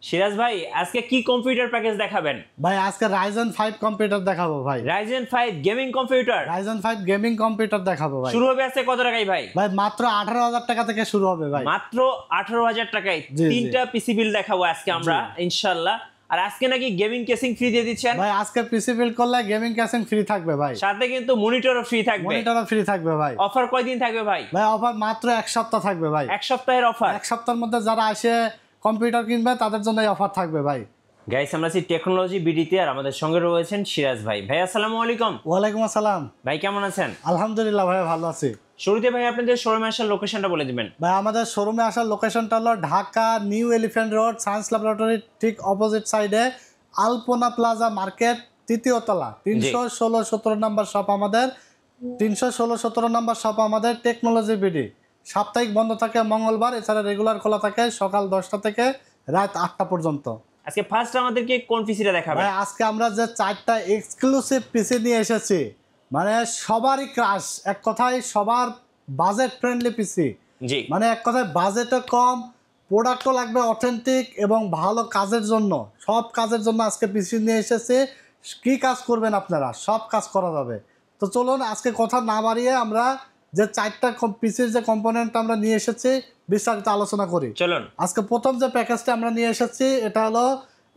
সিরাজ ভাই আজকে কি কম্পিউটার প্যাকেজ দেখাবেন? ভাই আজকে Ryzen 5 কম্পিউটার দেখাবো ভাই। Ryzen 5 gaming computer. Ryzen 5 gaming computer দেখাবো ভাই। শুরু হবে আজকে কত টাকায় ভাই? ভাই মাত্র 18,000 টাকা থেকে শুরু হবে ভাই। মাত্র 18,000 টাকায় জি, তিনটা পিসি বিল দেখাবো আজকে আমরা ইনশাআল্লাহ। আর আজকে নাকি গেমিং কেসিং ফ্রি দিয়ে দিচ্ছেন ভাই। আজকে পিসি বিল্ড করলে গেমিং কেসিং ফ্রি থাকবে ভাই। সাথে কিন্তু মনিটরও ফ্রি থাকবে। মনিটরও ফ্রি থাকবে ভাই। অফার কয়দিন থাকবে ভাই? ভাই অফার মাত্র এক সপ্তাহ থাকবে ভাই। এক সপ্তাহের অফার। এক সপ্তাহের মধ্যে যারা আসে কম্পিউটার কিনবে তাদের জন্য এই অফার থাকবে ভাই। গাইস আমরা আছি টেকনোলজি বিডিতে, আর আমাদের সঙ্গে রয়েছেন সিরাজ ভাই। ভাই আসসালামু আলাইকুম। ওয়ালাইকুম আসসালাম। ভাই কেমন আছেন? আলহামদুলিল্লাহ ভাই ভালো আছি। শুরুতে ভাই আপনাদের শোরুমে আসার লোকেশনটা বলে দিবেন। ভাই আমাদের শোরুমে আসার লোকেশনটা হলো Dhaka new elephant road science ল্যাবরেটরির ঠিক অপোজিট সাইডে আলপনা প্লাজা মার্কেট, তৃতীয় তলা, 316-17 নম্বর শপ আমাদের। 316-17 নম্বর শপ আমাদের টেকনোলজি বিডি। সাপ্তাহিক বন্ধ থাকে মঙ্গলবার, এছাড়া রেগুলার খোলা থাকে সকাল 10টা থেকে রাত 8টা পর্যন্ত। আজকে ফার্স্ট আমাদেরকে কোন পিসিটা দেখাবেন? ভাই আজকে আমরা যে 4টা এক্সক্লুসিভ পিসি নিয়ে এসেছি, মানে সবারই ক্রাশ, এক কথায় সবার বাজেট ফ্রেন্ডলি পিসি। জি, মানে এক কথায় বাজেটও কম, প্রোডাক্টও লাগবে অথেন্টিক এবং ভালো কাজের জন্য, সব কাজের জন্য আজকে পিসি নিয়ে এসেছে। কি কাজ করবেন আপনারা, সব কাজ করা যাবে। তো চলুন আজকে কথা না বাড়িয়ে আমরা যে 4টা পিসির যে কম্পোনেন্ট আমরা নিয়ে এসেছি বিস্তারিত আলোচনা করি। চলুন। আজকে প্রথম যে প্যাকেজটা আমরা নিয়ে এসেছি এটা হলো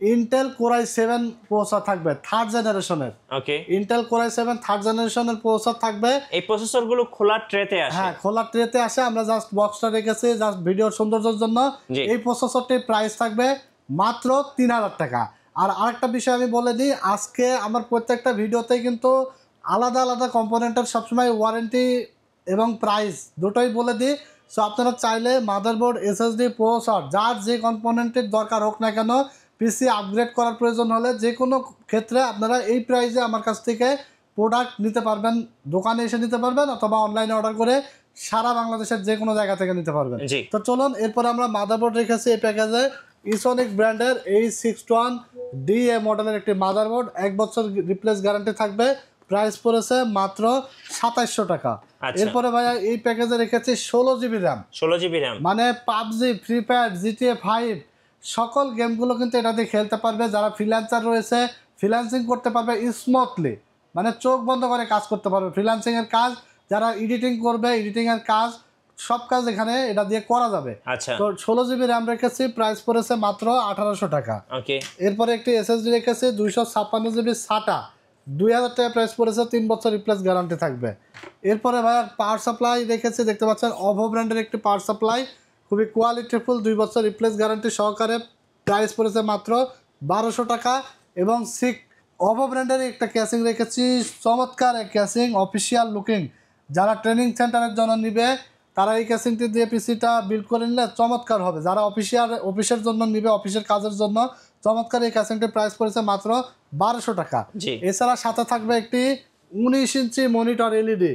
ইন্টেল Core i7 প্রসেসর থাকবে, থার্ড জেনারেশনের। ওকে, ইন্টেল Core i7 থার্ড জেনারেশনের প্রসেসর থাকবে। এই প্রসেসরগুলো খোলা ট্রেতে আসে। হ্যাঁ, খোলা ট্রেতে আসে। আমরা জাস্ট বক্সটা রেখেছি জাস্ট ভিডিওর সৌন্দর্যের জন্য। জি। এই প্রসেসরটির প্রাইস থাকবে মাত্র 3,000 টাকা। আর আরেকটা বিষয় আমি বলে দিই, আজকে আমার প্রত্যেকটা ভিডিওতেই কিন্তু আলাদা আলাদা কম্পোনেন্টের সবসময় ওয়ারেন্টি এবং প্রাইস দুটোই বলে দিই। সো আপনারা চাইলে মাদারবোর্ড, এসএসডি, প্রসেসর যার যে কম্পোনেন্টের দরকার হোক না কেন, পিসি আপগ্রেড করার প্রয়োজন হলে যে কোনো ক্ষেত্রে আপনারা এই প্রাইসে আমার কাছ থেকে প্রোডাক্ট নিতে পারবেন। দোকানে এসে নিতে পারবেন অথবা অনলাইনে অর্ডার করে সারা বাংলাদেশের যে কোনো জায়গা থেকে নিতে পারবেন। জি। তো চলুন এরপর আমরা মাদারবোর্ড রেখেছি এই প্যাকেজে ইসোনিক ব্র্যান্ডের H61DA মডেলের একটি মাদারবোর্ড, 1 বছর রিপ্লেস গ্যারান্টি থাকবে। প্রাইস পড়েছে মাত্র 2700 টাকা। এরপরে ভাইয়া এই প্যাকেজে রেখেছি 16 GB র্যাম। 16 GB র্যাম, মানে পাবজি, ফ্রি ফায়ার, GTA 5 সকল গেমগুলো কিন্তু এটা দিয়ে খেলতে পারবে। যারা ফ্রিল্যান্সার রয়েছে ফ্রিল্যান্সিং করতে পারবে স্মুথলি, মানে চোখ বন্ধ করে কাজ করতে পারবে। ফ্রিল্যান্সিংয়ের কাজ, যারা এডিটিং করবে এডিটিংয়ের কাজ, সব কাজ এখানে এটা দিয়ে করা যাবে। আচ্ছা। তো 16 GB র্যাম রেখেছি, প্রাইস পড়েছে মাত্র 1800 টাকা। ওকে, এরপরে একটি SSD রেখেছি 256 GB SATA, 2000 টাকা প্রাইস পড়েছে, 3 বছর রিপ্লেস গ্যারান্টি থাকবে। এরপরে ভাইয়া পাওয়ার সাপ্লাই রেখেছি, দেখতে পাচ্ছেন অভো ব্র্যান্ডের একটি পাওয়ার সাপ্লাই, খুবই কোয়ালিটিফুল, 2 বছর রিপ্লেস গ্যারান্টি সহকারে। প্রাইস পড়েছে মাত্র 1200 টাকা। এবং অভো ব্র্যান্ডের একটা ক্যাসিং রেখেছি, চমৎকার এক ক্যাসিং, অফিসিয়াল লুকিং। যারা ট্রেনিং সেন্টারের জন্য নিবে তারা এই ক্যাসিংটি দিয়ে পিসিটা বিল্ড করে নিলে চমৎকার হবে। যারা অফিসের জন্য নিবে, অফিসের কাজের জন্য চমৎকার এই ক্যাসিংটির প্রাইস পড়েছে মাত্র 1200 টাকা। এছাড়া সাথে থাকবে একটি 19 inch monitor LED,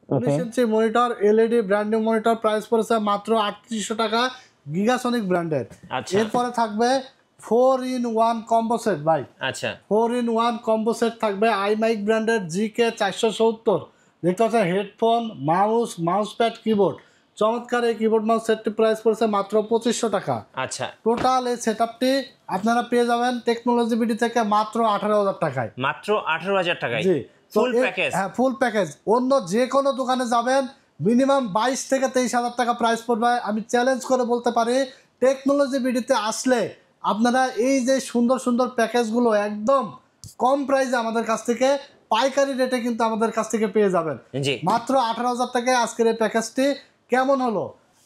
19 inch monitor LED brand new monitor, price পড়েছে মাত্র 3800 টাকা, গিগাসনিক ব্র্যান্ডের। এরপরে থাকবে 4-in-1 কম্বো সেট ভাই। আচ্ছা, 4-in-1 কম্বো সেট থাকবে iMac ব্র্যান্ডের GK 470। দেখতে পাচ্ছেন হেডফোন, মাউস প্যাড, কিবোর্ড, চমৎকার এই কিবোর্ড মাউস সেটটি প্রাইস পড়েছে মাত্র 2500 টাকা। আচ্ছা, টোটাল এই সেটআপটি আপনারা পেয়ে যাবেন টেকনোলজি বিডি থেকে মাত্র 18,000 টাকায়। মাত্র 18,000 টাকায় জি, ফুল প্যাকেজ। হ্যাঁ, ফুল প্যাকেজ। অন্য যে কোনো দোকানে যাবেন মিনিমাম 22 থেকে 23,000 টাকা প্রাইস পড়বে। আমি চ্যালেঞ্জ করে বলতে পারি টেকনোলজি বিডিতে আসলে আপনারা এই যে সুন্দর সুন্দর প্যাকেজগুলো একদম কম প্রাইসে আমাদের কাছ থেকে পাইকারি রেটে কিন্তু আমাদের কাছ থেকে পেয়ে যাবেন। জি, মাত্র 18,000 টাকায় আজকের এই প্যাকেজটি কেমন হলো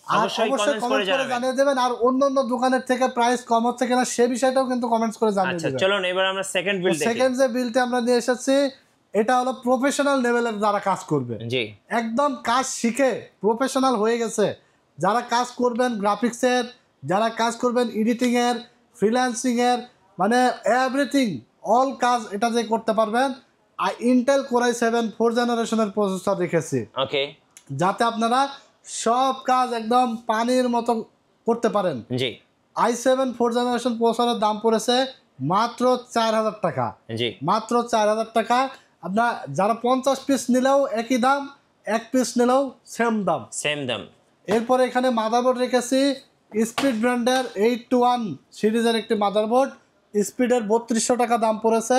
অবশ্যই কমেন্টস করে জানিয়ে দেবেন। আর অন্য দোকানের থেকে প্রাইস কম হচ্ছে কিনা সে বিষয়টাও কিন্তু কমেন্টস করে জানিয়ে দেবেন। আচ্ছা চলুন এবার আমরা সেকেন্ড বিল দেখি। সেকেন্ড যে বিলটা আমরা নিয়ে এসেছি এটা হলো প্রফেশনাল লেভেলের যারা কাজ করবে, জি, একদম কাজ শিখে প্রফেশনাল হয়ে গেছে যারা কাজ করবেন, গ্রাফিক্সের যারা কাজ করবেন, এডিটিংয়ের, ফ্রিল্যান্সিংয়ের, মানে এভরিথিং অল কাজ এটা যে করতে পারবেন। আর ইন্টেল Core i7 4th জেনারেশনের প্রসেসর রেখেছি, ওকে, যাতে আপনারা সব কাজ একদম পানির মতো করতে পারেন। জি, i7 4th জেনারেশন প্রসেসরের দাম পড়েছে মাত্র 4,000 টাকা। জি, মাত্র 4,000 টাকা। আপনার যারা 50 পিস নিলেও একই দাম, 1 পিস নিলেও সেম দাম। সেম দাম। এরপরে এখানে মাদারবোর্ড রেখেছি স্পিড ব্র্যান্ডের 821 সিরিজের একটি মাদারবোর্ড, স্পিডের 3200 টাকা দাম পড়েছে,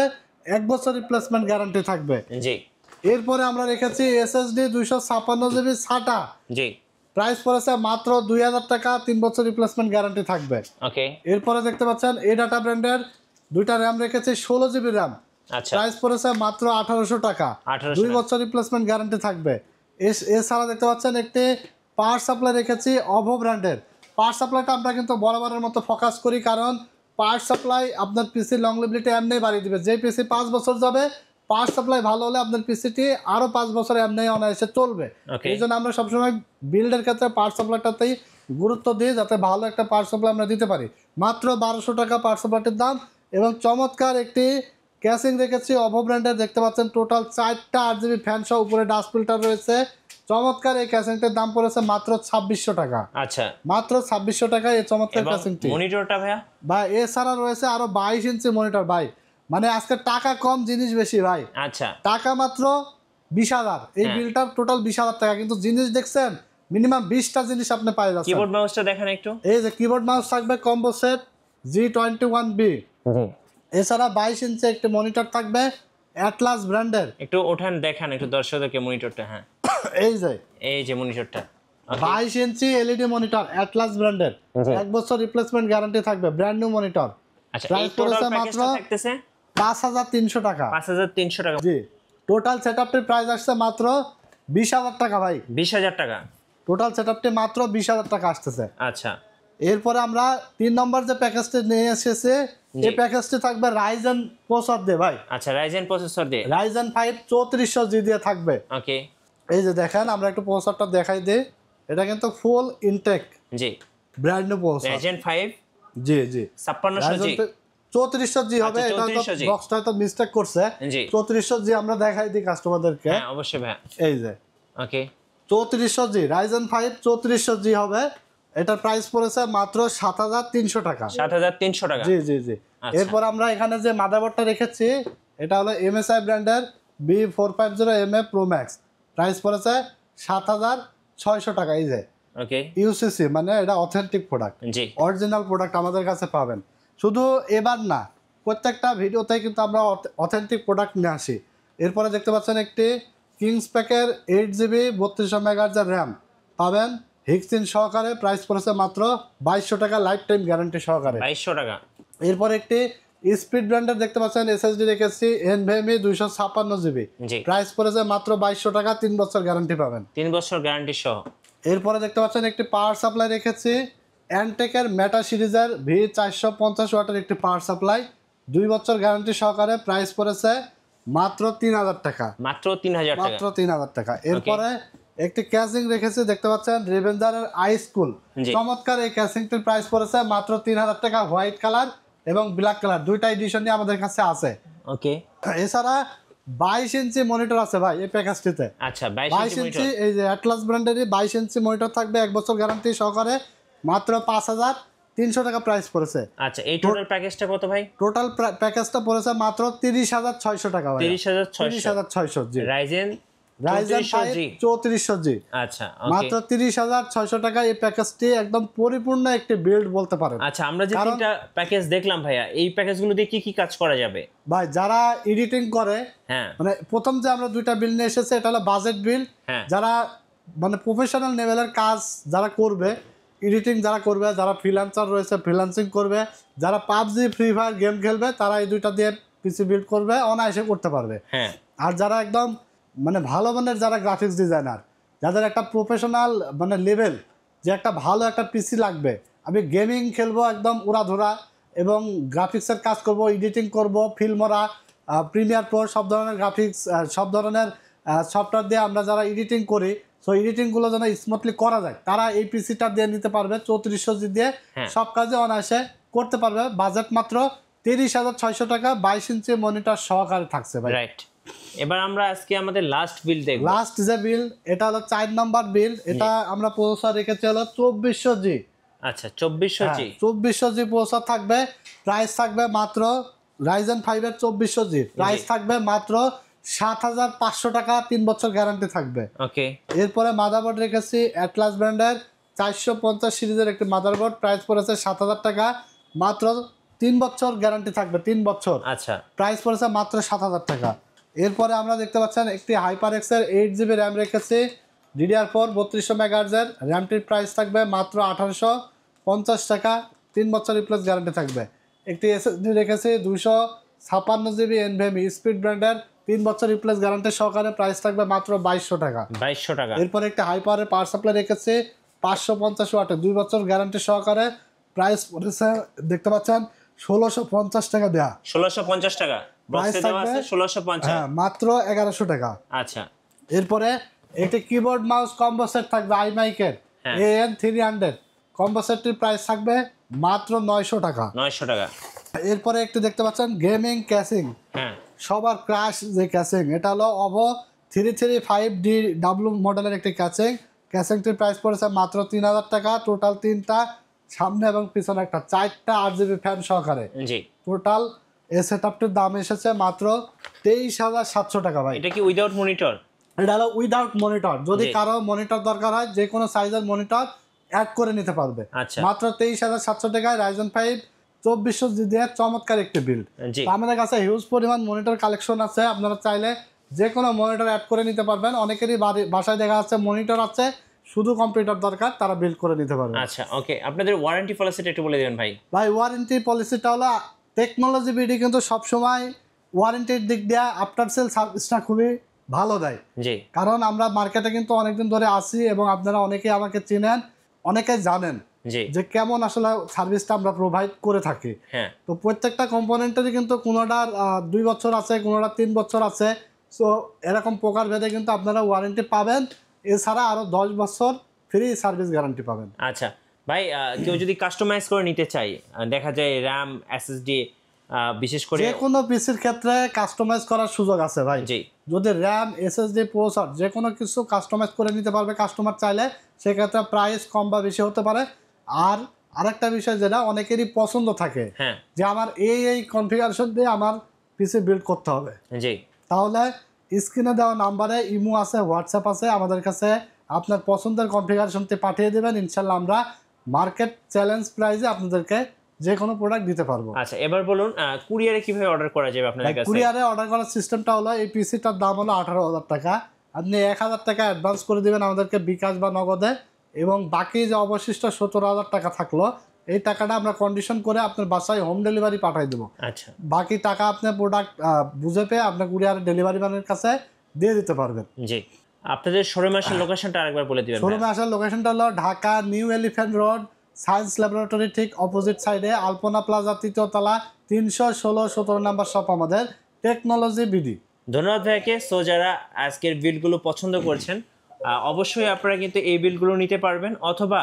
1 বছর রিপ্লেসমেন্ট গ্যারান্টি থাকবে। জি এরপরে আমরা রেখেছি এসএসডি 256 জিবি SATA, জি প্রাইস পড়েছে মাত্র 2000 টাকা, 3 বছর রিপ্লেসমেন্ট গ্যারান্টি থাকবে। ওকে এরপরে দেখতে পাচ্ছেন এই ডাটা ব্র্যান্ডের দুইটা র্যাম রেখেছি 16 জিবি র্যাম, আচ্ছা প্রাইস পড়েছে মাত্র 1800 টাকা, 1800 2 বছর রিপ্লেসমেন্ট গ্যারান্টি থাকবে। এছাড়া দেখতে পাচ্ছেন একটি পাওয়ার সাপ্লাই রেখেছি অভো ব্র্যান্ডের। পাওয়ার সাপ্লাইটা আমরা কিন্তু বরাবরের মতো ফোকাস করি, কারণ পাওয়ার সাপ্লাই আপনার পিসি লং লিভিলিটি এমনি বাড়িয়ে দিবে। যে পিসি 5 বছর যাবে, পাওয়ার সাপ্লাই ভালো হলে আপনার পিসিটি আরও 5 বছর এমনি অনায়াসে চলবে। Okay. এই জন্য আমরা সবসময় বিল্ডের ক্ষেত্রে পাওয়ার সাপ্লাইটাতেই গুরুত্ব দিই, যাতে ভালো একটা পাওয়ার সাপ্লাই আমরা দিতে পারি। মাত্র 1200 টাকা পাওয়ার সাপ্লাইটির দাম। এবং চমৎকার একটি ক্যাসিং রেখেছি অভো ব্র্যান্ডের, দেখতে পাচ্ছেন টোটাল 4টা 8GB ফ্যান সহ উপরে ডাস্ট ফিল্টার রয়েছে। চমৎকার এই ক্যাসিংটির দাম পড়েছে মাত্র 2600 টাকা। আচ্ছা মাত্র 2600 টাকায় এই চমৎকার ক্যাসিংটি। মনিটরটা ভাইয়া ভাই এছাড়া রয়েছে আরো 22 ইঞ্চি মনিটর। ভাই মানে আজকে টাকা কম জিনিস বেশি ভাই, আচ্ছা টাকা মাত্র 20,000, এই বিলটার টোটাল 20,000 টাকা, কিন্তু জিনিস দেখছেন মিনিমাম 20টা জিনিস আপনি পাই যাচ্ছেন। কিবোর্ড মাউসটা দেখেন একটু। এই যে কিবোর্ড মাউস থাকবে কম্বো সেট G21B। এছাড়া 22 ইঞ্চি একটি মনিটর থাকবে অ্যাটলাস ব্র্যান্ডের। একটু ওঠান দেখান একটু দর্শকদেরকে মনিটরটা। হ্যাঁ এই যে মনিটরটা 22 ইঞ্চি এলইডি মনিটর অ্যাটলাস ব্র্যান্ডের, 1 বছর রিপ্লেসমেন্ট গ্যারান্টি থাকবে, ব্র্যান্ড নিউ মনিটর। আচ্ছা এই প্রাইস টোটাল পড়েছে মাত্র প্যাকেজটা থাকতেছে 5300 টাকা। 5300 টাকা। জি টোটাল সেটআপটির প্রাইস আসছে মাত্র 20,000 টাকা ভাই। 20000 টাকা টোটাল সেটআপটি মাত্র 20,000 টাকা আসতেছে। আচ্ছা এরপরে আমরা 3 নম্বর যে প্যাকেজটি নিয়ে এসেছি, এই প্যাকেজটি থাকবে রাইজেন প্রসেসর দিয়ে ভাই। আচ্ছা রাইজেন প্রসেসর দিয়ে, রাইজেন 5 3400G দিয়ে থাকবে। ওকে এই যে দেখেন আমরা একটু প্রসেসরটা দেখাই দিই, এটা কিন্তু ফুল ইনটেক জি ব্র্যান্ড নিউ প্রসেসর। রাইজেন 5 জি জি 5600G 3400G হবে। আচ্ছা, এটা তো 3400G বক্সটা তো মিস্টেক করছে, জি 3400G আমরা দেখাই দিই কাস্টমারদেরকে। হ্যাঁ অবশ্যই ভাই। এই যে ওকে 3400G রাইজেন 5 3400G হবে। এটার প্রাইস পড়েছে মাত্র 7300 টাকা। 7300 টাকা। জি জি জি। আচ্ছা। এরপর আমরা এখানে যে মাদারবোর্ডটা রেখেছি, এটা হলো MSI ব্র্যান্ডের B450MA Pro Max, প্রাইস পড়েছে 7600 টাকা। এই যে ওকে ইউসিসি মানে এটা অথেন্টিক প্রোডাক্ট, জি অরিজিনাল প্রোডাক্ট আমাদের কাছে পাবেন। শুধু এবার না, প্রত্যেকটা ভিডিওতেই কিন্তু আমরা অথেন্টিক প্রোডাক্ট নিয়ে আসি। এরপরে দেখতে পাচ্ছেন একটি কিংস প্যাকের 8GB 3200 MHz র্যাম পাবেন হিক্সিন সহকারে, প্রাইস পড়েছে মাত্র 2200 টাকা, লাইফ টাইম গ্যারান্টি সহকারে। 2200 টাকা। এরপর একটি স্পিড ব্র্যান্ডের দেখতে পাচ্ছেন এসএসডি রেখেছি NVMe 256GB, জি প্রাইস পড়েছে মাত্র 2200 টাকা, 3 বছর গ্যারান্টি পাবেন। 3 বছর গ্যারান্টি সহ। এরপরে দেখতে পাচ্ছেন একটি পাওয়ার সাপ্লাই রেখেছি অ্যান্টেকের মেটা সিরিজের V450 ওয়াটের একটি পাওয়ার সাপ্লাই, 2 বছর গ্যারান্টি সহকারে, প্রাইস পড়েছে মাত্র 3000 টাকা। মাত্র 3000 টাকা। মাত্র 3000 টাকা। এরপরে একটি ক্যাসিং রেখেছি দেখতে পাচ্ছেন রেভেঞ্জারের আই স্কুল, জি। চমৎকার এই ক্যাসিংটির প্রাইস পড়েছে মাত্র 3000 টাকা। হোয়াইট কালার এবং ব্ল্যাক কালার দুইটা এডিশনই আমাদের কাছে আছে। ওকে এছাড়া 22 ইঞ্চি মনিটর আছে ভাই এই প্যাকেজটিতে। আচ্ছা 22 22 ইঞ্চি মনিটর। এই যে অ্যাটলাস ব্র্যান্ডেরই 22 ইঞ্চি মনিটর থাকবে, 1 বছর গ্যারান্টি সহকারে, মাত্র 5300 টাকা প্রাইস পড়েছে। আচ্ছা এই টোটাল প্যাকেজটা কত ভাই? টোটাল প্যাকেজটা পড়েছে মাত্র 30600 টাকা ভাই। 30600 জি। রাইজেন রাইজেন 5 3400G, আচ্ছা ওকে মাত্র 30600 টাকা। এই প্যাকেজটি একদম পরিপূর্ণ একটি বিল্ড বলতে পারেন। আচ্ছা আমরা যে তিনটা প্যাকেজ দেখলাম ভাইয়া, এই প্যাকেজগুলো দিয়ে কি কি কাজ করা যাবে? ভাই যারা এডিটিং করে, হ্যাঁ মানে প্রথম যে আমরা দুইটা বিল নিয়ে এসেছে এটা হলো বাজেট বিল। হ্যাঁ যারা মানে প্রফেশনাল লেভেলের কাজ যারা করবে, এডিটিং যারা করবে, যারা ফ্রিল্যান্সার রয়েছে ফ্রিল্যান্সিং করবে, যারা পাবজি ফ্রি ফায়ার গেম খেলবে, তারা এই দুইটা দিয়ে পিসি বিল্ড করবে, অনায়াসে করতে পারবে। হ্যাঁ আর যারা একদম মানে ভালো মানের যারা গ্রাফিক্স ডিজাইনার, যাদের একটা প্রফেশনাল মানে লেভেল, যে একটা ভালো একটা পিসি লাগবে, আমি গেমিং খেলবো একদম উড়াধুরা এবং গ্রাফিক্সের কাজ করব, এডিটিং করব, ফিল্মরা, প্রিমিয়ার প্রো, সব ধরনের গ্রাফিক্স, সব ধরনের সফটওয়্যার দিয়ে আমরা যারা এডিটিং করি, সো এডিটিংগুলো যেন স্মুথলি করা যায়, তারা এই পিসিটা দিয়ে নিতে পারবে। 3400G দিয়ে সব কাজে অনায়াসে করতে পারবে। বাজেট মাত্র 30600 টাকা, 22 ইঞ্চি মনিটর সহকারে থাকছে ভাই। রাইট। এবার আমরা আজকে আমাদের লাস্ট বিল দেখব। লাস্ট যে বিল এটা হলো 4 নাম্বার বিল, এটা আমরা প্রসেসর রেখেছি হলো 2400G। আচ্ছা 2400G 2400G প্রসেসর থাকবে, প্রাইস থাকবে মাত্র রাইজেন 5 এর 2400G, প্রাইস থাকবে মাত্র 7500 টাকা, 3 বছর গ্যারান্টি থাকবে। ওকে এরপরে মাদারবোর্ড রেখেছি অ্যাটলাস ব্র্যান্ডের 450 সিরিজের একটি মাদারবোর্ড, প্রাইস পড়েছে 7,000 টাকা, মাত্র 3 বছর গ্যারান্টি থাকবে, 3 বছর। আচ্ছা, প্রাইস পড়েছে মাত্র 7,000 টাকা। এরপরে আমরা দেখতে পাচ্ছেন একটি হাইপার এক্সের 8GB র্যাম রেখেছি, DDR4 3200 মেগাহার্জের, র্যামটির প্রাইস থাকবে মাত্র 1850 টাকা, 3 বছর রিপ্লেস গ্যারান্টি থাকবে। একটি SSD রেখেছি 256GB NVMe স্পিড ব্র্যান্ডের, 3 বছর রিপ্লেস গ্যারান্টি সহকারে, প্রাইস থাকবে মাত্র 2200 টাকা। 2200 টাকা। এরপর একটি হাই পাওয়ারের পাওয়ার সাপ্লাই রেখেছি 550 ওয়াটের, 2 বছর গ্যারান্টি সহকারে, প্রাইস পড়েছে দেখতে পাচ্ছেন 1650 টাকা দেয়া। 1650 টাকা বক্সে দেওয়া আছে, 1650। হ্যাঁ, মাত্র 1100 টাকা। আচ্ছা, এরপরে একটি কিবোর্ড মাউস কম্বো সেট থাকবে আইমাইকের AN300, কম্বো সেটটির প্রাইস থাকবে মাত্র 900 টাকা। 900 টাকা। এরপরে একটি দেখতে পাচ্ছেন গেমিং ক্যাসিং, হ্যাঁ, সবার ক্রাশ যে ক্যাসিং, এটা হলো OVO 335DW মডেলের একটি ক্যাসিংটির প্রাইস পড়েছে মাত্র 3000 টাকা। টোটাল 3টা, সামনে এবং পিছনে একটা, 4টা 8GB ফ্যান সহকারে, জি। টোটাল এই সেটআপটির দাম এসেছে মাত্র 23,700 টাকা ভাই। এটা কি উইদাউট মনিটর? এটা হলো উইদাউট মনিটর, যদি জি। কারো মনিটর দরকার হয় যে কোনো সাইজের মনিটর অ্যাড করে নিতে পারবে। আচ্ছা, মাত্র 23,700 টাকায় Ryzen 5 2400 এর চমৎকার একটি বিল্ড। জি। তো আমাদের কাছে হিউজ পরিমাণ মনিটর কালেকশন আছে, আপনারা চাইলে যে কোনো মনিটর অ্যাড করে নিতে পারবেন। অনেকেরই বাসায় দেখা যাচ্ছে মনিটর আছে, শুধু কম্পিউটার দরকার, তারা বিল্ড করে নিতে পারবে। আচ্ছা, ওকে। আপনাদের ওয়ারেন্টি পলিসিটা একটু বলে দিবেন ভাই। ভাই, ওয়ারেন্টি পলিসিটা হলো টেকনোলজি বিডি কিন্তু সবসময় ওয়ারেন্টির দিক দিয়ে আফটার সেল সার্ভিসটা খুবই ভালো দেয়। জি, কারণ আমরা মার্কেটে কিন্তু অনেকদিন ধরে আছি এবং আপনারা অনেকেই আমাকে চিনেন, অনেকেই জানেন জি। যে কেমন আসলে সার্ভিসটা আমরা প্রোভাইড করে থাকি। হ্যাঁ, তো প্রত্যেকটা কম্পোনেন্টেরই কিন্তু কোনোটার 2 বছর আছে, কোনোটার 3 বছর আছে। সো এরকম প্রকার ভেদে কিন্তু আপনারা ওয়ারেন্টি পাবেন, এছাড়া আরও 10 বছর ফ্রি সার্ভিস গ্যারান্টি পাবেন। আচ্ছা ভাই, কেউ যদি কাস্টমাইজ করে নিতে চাই, দেখা যায় র্যাম, এসএসডি, বিশেষ করে যে কোনো পিসির ক্ষেত্রে কাস্টমাইজ করার সুযোগ আছে ভাই। জি, যদি র্যাম, এসএসডি, প্রসেসর যে কোনো কিছু কাস্টমাইজ করে নিতে পারবে কাস্টমার চাইলে, সেক্ষেত্রে প্রাইস কম বা বেশি হতে পারে। আর আরেকটা বিষয় যেটা অনেকেরই পছন্দ থাকে, হ্যাঁ, যে আমার এই কনফিগারেশন দিয়ে আমার পিসি বিল্ড করতে হবে, জি। তাহলে স্ক্রিনে দেওয়া নাম্বারে ইমো আছে, হোয়াটসঅ্যাপ আছে, আমাদের কাছে আপনার পছন্দের কনফিগারেশনটি পাঠিয়ে দেবেন। ইনশাল্লাহ আমরা মার্কেট চ্যালেঞ্জ প্রাইসে আপনাদেরকে যে কোনো প্রোডাক্ট দিতে পারবো। আচ্ছা, এবার বলুন কুরিয়ারে কিভাবে অর্ডার করা যাবে আপনাদের কাছে? কুরিয়ারে অর্ডার করার সিস্টেমটা হলো, এই পিসিটার দাম হলো 18,000 টাকা। আপনি 1,000 টাকা অ্যাডভান্স করে দিবেন আমাদেরকে বিকাশ বা নগদে, এবং বাকি যে অবশিষ্ট 17,000 টাকা থাকলো, এই টাকাটা আমরা কন্ডিশন করে আপনার বাসায় হোম ডেলিভারি পাঠিয়ে দেবো। আচ্ছা, বাকি টাকা আপনি প্রোডাক্ট বুঝে পেয়ে আপনার কুরিয়ার ডেলিভারি ম্যানের কাছে দিয়ে দিতে পারবেন। জি। আপনাদের শোরুমে আসার লোকেশনটা আরেকবার বলে দিবেন। শোরুমে আসার লোকেশনটা হলো Dhaka new elephant road, science laboratory ঠিক অপোজিট সাইডে, আলপনা প্লাজা, 3য় তলা, 316-17 নাম্বার শপ, আমাদের টেকনোলজি বিডি। ধন্যবাদ ভাইকে। সো যারা আজকের বিলগুলো পছন্দ করছেন, অবশ্যই আপনারা কিন্তু এই বিলগুলো নিতে পারবেন, অথবা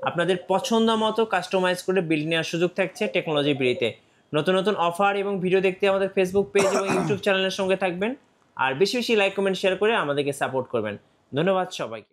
আপনাদের পছন্দ মতো কাস্টমাইজ করে বিল নেওয়ার সুযোগ থাকছে টেকনোলজি বিডিতে। নতুন নতুন অফার এবং ভিডিও দেখতে আমাদের ফেসবুক পেজ এবং ইউটিউব চ্যানেলের সঙ্গে থাকবেন, আর বেশি বেশি লাইক, কমেন্ট, শেয়ার করে আমাদেরকে সাপোর্ট করবেন। ধন্যবাদ সবাইকে।